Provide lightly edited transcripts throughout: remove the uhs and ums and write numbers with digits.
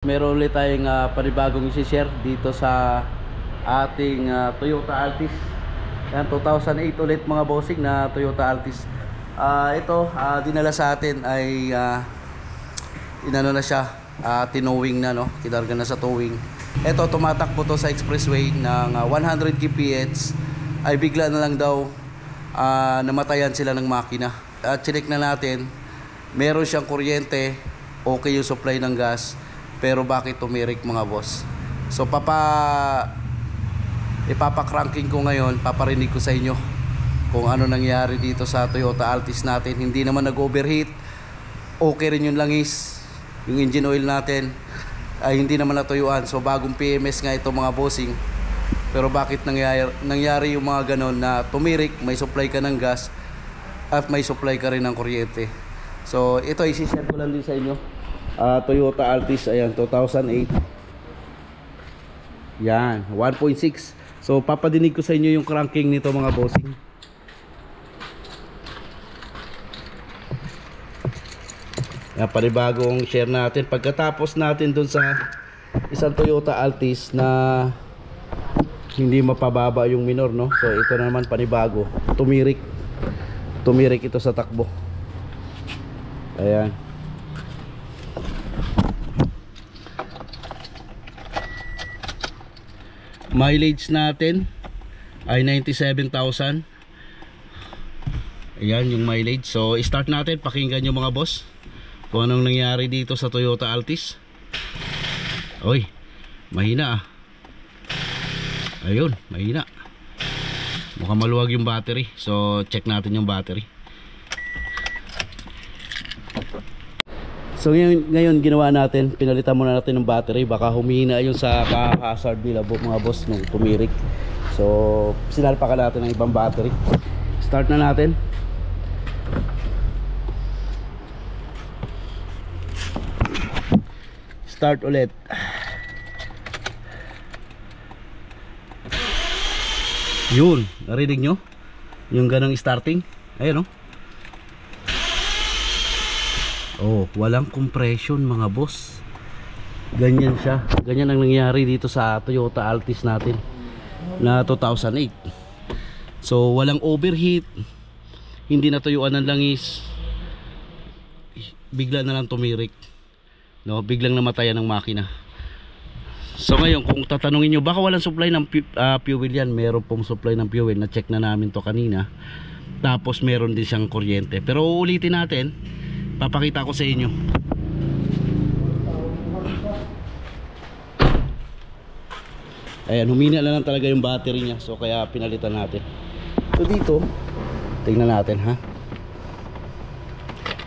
Meron ulit tayong panibagong isi-share dito sa ating Toyota Altis. Yan, 2008 ulit mga bossing na Toyota Altis. Ito, dinala sa atin ay inano na siya, tinowing na, no? Kinarga na sa towing. Ito, tumatakbo to sa expressway ng 100 kph ay bigla na lang daw namatayan sila ng makina. At chinek na natin, meron siyang kuryente, okay yung supply ng gas, pero bakit tumirik mga boss? So ipapakranking ko ngayon, paparinig ko sa inyo kung ano nangyari dito sa Toyota Altis natin. Hindi naman nag-overheat, okay rin yung langis, yung engine oil natin ay hindi naman natuyuan. So bagong PMS nga ito mga bossing, pero bakit nangyari yung mga ganon na tumirik, may supply ka ng gas at may supply ka rin ng kuryente. So ito isi-share ko lang din sa inyo. Toyota Altis, ayan, 2008. Yan, 1.6. So papadinig ko sa inyo yung cranking nito mga bossing. Yan, panibagong share natin pagkatapos natin dun sa isang Toyota Altis na hindi mapababa yung minor, no? So ito na naman panibago, tumirik ito sa takbo. Ayan, mileage natin ay 97,000. Ayan yung mileage. So start natin, pakinggan nyo mga boss kung anong nangyari dito sa Toyota Altis. Oy, mahina ayun, mahina, mukhang maluwag yung battery. So check natin yung battery. So ngayon ginawa natin, pinalitan muna natin ng battery, baka humina yung sa hazard nila mga boss nung tumirik. So sinalpakan natin ng ibang battery. Start na natin. Start ulit. Yun, narinig nyo yung ganang starting? Ayan, no? Oh, walang compression mga boss. Ganyan siya. Ganyan ang nangyari dito sa Toyota Altis natin na 2008. So walang overheat, hindi natuyuan ng langis, bigla na lang tumirik, no? Biglang namatayan ng makina. So ngayon kung tatanungin nyo, baka walang supply ng fuel yan, meron pong supply ng fuel. Na check na namin to kanina. Tapos meron din siyang kuryente. Pero uulitin natin, papakita ko sa inyo. Ayan, humina na lang talaga yung battery niya. So kaya pinalitan natin. So dito, tingnan natin ha.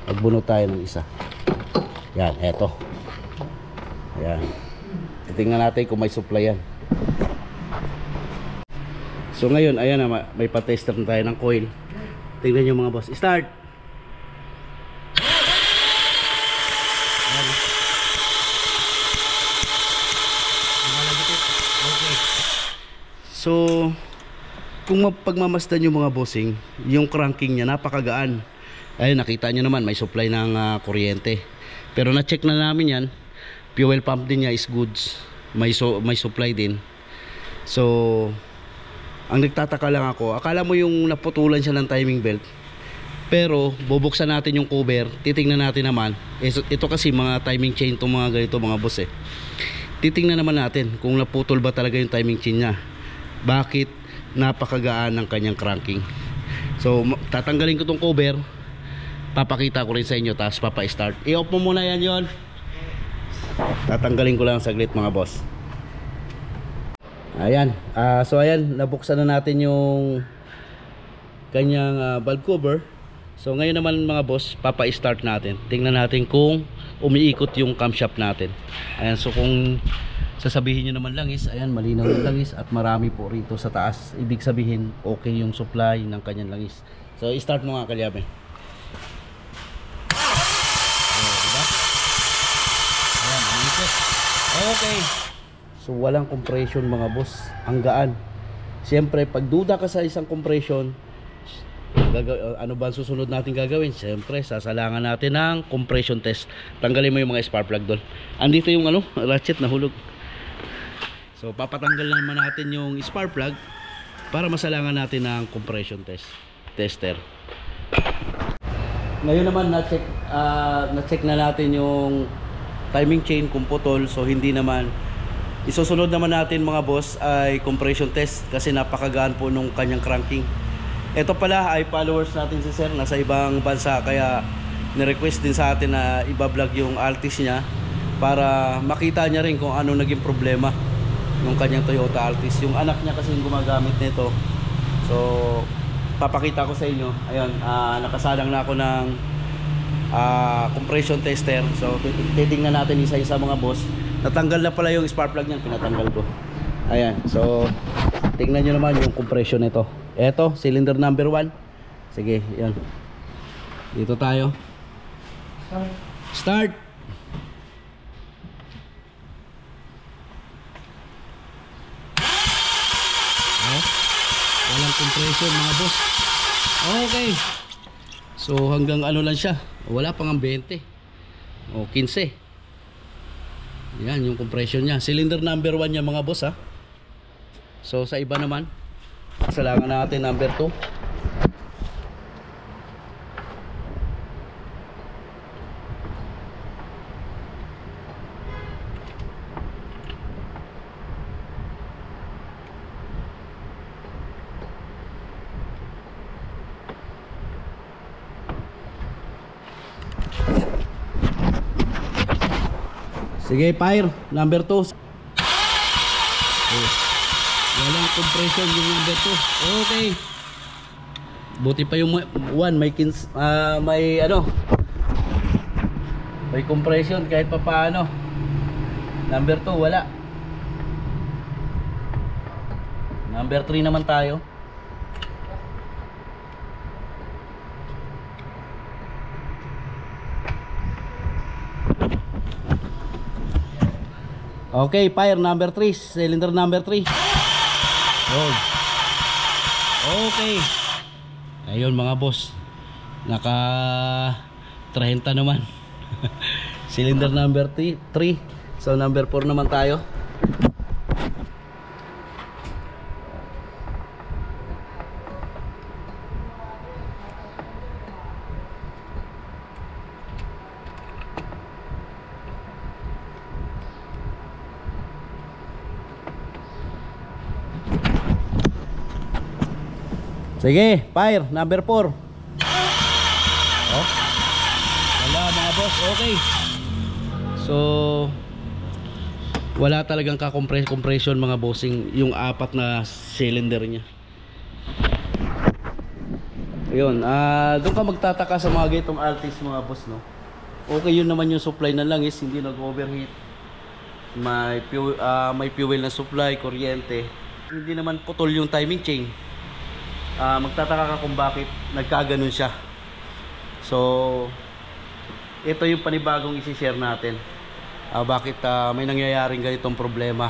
Magbunot tayo ng isa. Yan, eto. Ayan, titingnan natin kung may supply yan. So ngayon, ayan na, may patester na tayo ng coil. Tingnan nyo mga boss. Start! Okay. So kung pagmamasdan nyo mga bossing, yung cranking nya napakagaan. Ayun, nakita nyo naman may supply ng kuryente. Pero na-check na namin yan, fuel pump din niya is goods, may supply din. So ang nagtataka lang ako, akala mo yung naputulan siya ng timing belt, pero bubuksan natin yung cover, titingnan natin naman. Ito kasi mga timing chain itong mga ganito mga boss eh. Titingnan naman natin kung naputol ba talaga yung timing chain nya, bakit napakagaan ng kanyang cranking. So tatanggalin ko tong cover, papakita ko rin sa inyo, tapos papa-start. I-off mo muna yan yon. Tatanggalin ko lang saglit mga boss. Ayan, so ayan, nabuksan na natin yung kanyang valve cover. So ngayon naman mga boss, papa-start natin. Tingnan natin kung umiikot yung camshaft natin. Ayan, so kung sasabihin nyo naman langis, ayan, malinaw yung langis at marami po rito sa taas. Ibig sabihin, okay yung supply ng kanyang langis. So start mo nga kalyabe. Diba? Ayan, umiikot. Okay. So walang compression mga boss, ang gaan. Siyempre pag duda ka sa isang compression, Ano ba ang susunod natin gagawin? Siyempre, sasalangan natin ng compression test. Tanggalin mo yung mga spark plug doon. Andito yung ano, ratchet na hulog. So, papatanggal naman natin yung spark plug para masalangan natin ng compression tester. Ngayon naman, na-check na natin yung timing chain kung putol. So, hindi naman. Isusunod naman natin mga boss ay compression test kasi napakagaan po nung kanyang cranking. Ito pala ay followers natin si sir, nasa ibang bansa, kaya ni-request din sa atin na iba-vlog yung Altis niya para makita niya rin kung ano naging problema ng kanyang Toyota Altis. Yung anak niya kasi yung gumagamit nito. So papakita ko sa inyo. Ayun, nakasalang na ako ng compression tester. So titingnan natin isa-isa mga boss. Natanggal na pala yung spark plug niyan, pinatanggal ko. Ayan, so tingnan nyo naman yung compression nito. Eto, cylinder number 1. Sige, yan. Dito tayo. Start. Oh, walang compression mga boss. Okay. So hanggang ano lang siya. Wala pang 20. O 15. Yan yung compression niya. Cylinder number 1 niya mga boss ha. So sa iba naman, salangan natin number 2. Sige, fire number 2. Walang compression yung number 2. Okay. Buti pa yung 1 may ano, may compression kahit pa paano. Number 2 wala. Number 3 naman tayo. Okay, fire number 3, cylinder number 3. Oh. Okay. Ayun mga boss. Naka 30 naman. Cylinder number 3. So number 4 naman tayo. Sige, fire number 4. Oh. Wala mga boss, okay. So wala talagang compression mga bossing yung 4 na cylinder niya. Ayun, doon ka magtataka sa mga gitong Altis mga boss, no. Okay, yun naman yung supply na lang is hindi nag-overheat. May fuel na supply, kuryente. Hindi naman putol yung timing chain. Magtataka ka kung bakit nagkaganon siya. So ito yung panibagong isi-share natin. Bakit may nangyayaring ganitong problema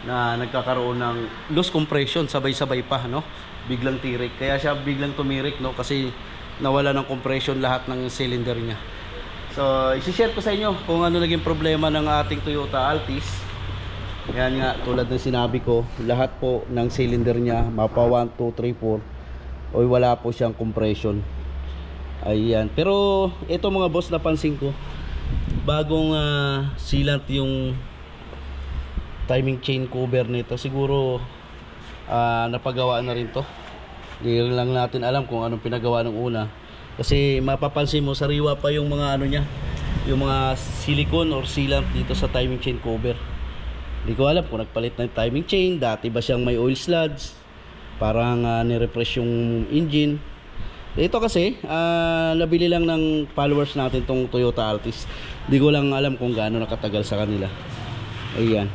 na nagkakaroon ng loose compression sabay-sabay pa, no? Biglang tirik. Kaya siya biglang tumirik, no? Kasi nawala ng compression lahat ng cylinder niya. So isi-share ko sa inyo kung ano naging problema ng ating Toyota Altis. Yan nga, tulad ng sinabi ko, lahat po ng cylinder niya, mapa 1, 2, 3, 4, oy wala po siyang compression. Ayan. Pero ito mga boss, napansin ko, bagong sealant yung timing chain cover nito. Siguro napagawa na rin to. Hindi lang natin alam kung anong pinagawa ng una. Kasi mapapansin mo, sariwa pa yung mga ano niya, yung mga silicone or sealant dito sa timing chain cover. Hindi ko alam kung nagpalit na yung timing chain, dati ba siyang may oil sludge, parang ni-refresh yung engine. Ito kasi nabili lang ng followers natin tong Toyota Altis. Hindi ko lang alam kung gaano nakatagal sa kanila. Ayan.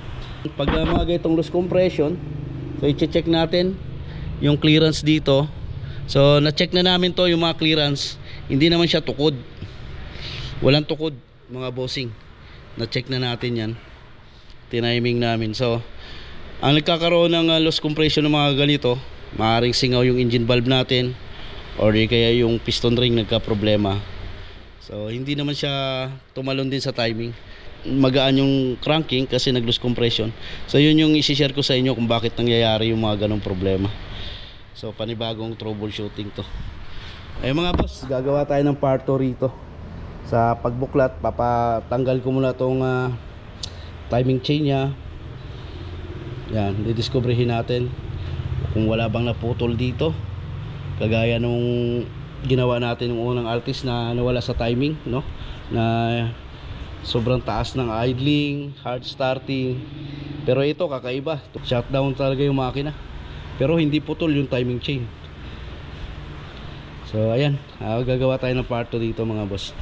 Pag mga itong loose compression, so i-check natin yung clearance dito. So na-check na namin to, yung mga clearance. Hindi naman siya tukod. Walang tukod mga bossing. Na-check na natin yan. Tiniming namin. So ang nagkakaroon ng loose compression ng mga ganito, maaaring singaw yung engine valve natin, or di kaya yung piston ring nagka-problema. So hindi naman siya tumalon din sa timing. Magaan yung cranking kasi nag-lose compression. So yun yung i-share ko sa inyo kung bakit nangyayari yung mga ganong problema. So panibagong troubleshooting to. Ay mga boss, gagawa tayo ng part 2 rito. Sa pagbuklat, papatanggal ko muna tong timing chain nya. Yan, didiscoveryhin natin kung wala bang naputol dito, kagaya nung ginawa natin ng unang Altis na nawala sa timing, no? Na sobrang taas ng idling, hard starting. Pero ito kakaiba, shutdown talaga yung makina, pero hindi putol yung timing chain. So ayan, gagawa tayo ng part 2 dito mga boss.